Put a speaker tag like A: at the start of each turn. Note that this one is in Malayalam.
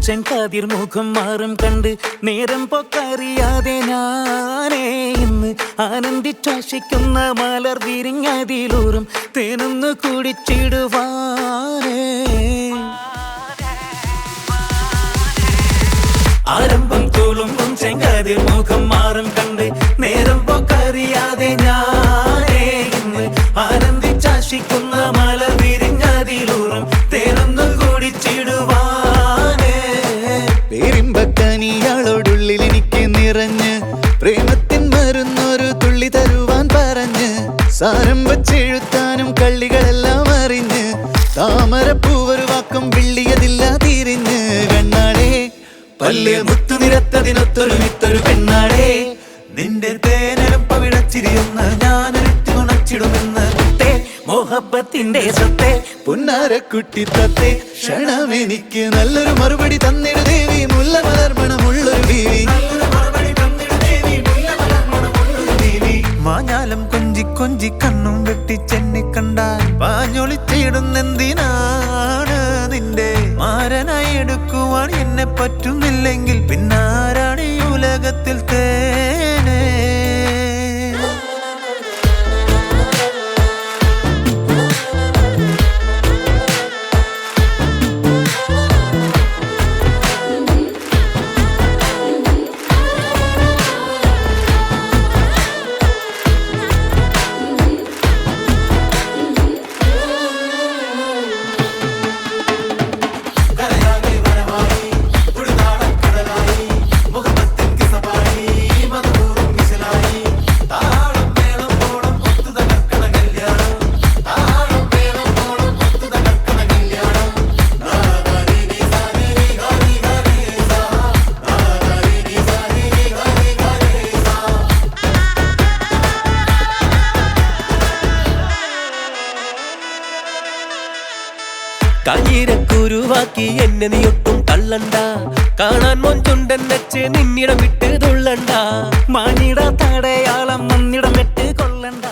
A: ചെങ്കാതിർ മുഖം മാറും കണ്ട് നേരം പൊക്കറിയാതെ ഞാനേ ഇന്ന് ആനന്ദിച്ചാശിക്കുന്ന മലർ വിരിഞ്ഞതിലൂറും തേനൊന്ന് കുടിച്ചിടുവാനേ. ആരംഭം തോളുമ്പും ചെങ്കാതിർ മുഖം മാറും കണ്ട് നേരം പൊക്കറിയാതെ ഞാനേ ഇന്ന് ആനന്ദിച്ചാശിക്കുന്ന മലർ വിരിഞ്ഞതിലൂറും തേനൊന്ന് കുടിച്ചിടുവാനേ.
B: പേരിമ്പക്കനിയാളോടുള്ളിൽ എനിക്ക് നിറഞ്ഞ് പ്രേമത്തിൻ മരുന്നൊരു തുള്ളി തരുവാൻ പറഞ്ഞ് സാരം വച്ചെഴുത്താനും കള്ളികളെല്ലാം അറിഞ്ഞ് താമരപ്പൂവൊരു വാക്കും വിള്ളിയതില്ല തിരിഞ്ഞ് കണ്ണാളെ പല്ല് മുത്തു നിരത്തതിനൊത്തൊരു വിത്തൊരു പെണ്ണാളെ നിന്റെ തേനലും പവിടച്ചിരിയൊന്ന് ഞാനൊരുത്തി ഉണച്ചിടുമെന്ന്
A: മോഹബത്തിന്റെ സത്തേ
B: പുന്നാരക്കുട്ടി തത്തേ ക്ഷണമെനിക്ക് നല്ലൊരു മറുപടി തന്നിടു ദേവി മുല്ല മലർമണമുള്ളൊരു ബീവി. മാഞ്ഞാലം കൊഞ്ചി കൊഞ്ചി കണ്ണും വെട്ടി ചെന്നി കണ്ടാൽ പാഞ്ഞൊളിച്ചിടുന്നെന്തിനാണ് നിന്റെ മാരനായി എടുക്കുവാൻ എന്നെ പറ്റുന്നില്ലെങ്കിൽ പിന്നാരാണ് ഈ ഉലകത്തിൽ തേനേ.
A: കാഞ്ഞിരക്കുരുവാക്കി എന്നെ നീ ഒട്ടും തള്ളണ്ട, കാണാൻ മൊഞ്ചുണ്ടെന്നച്ച് നിന്നിടം വിട്ട് തുള്ളണ്ട, മാനിട തടയാളം മന്നിടം വിട്ട് കൊള്ളണ്ട.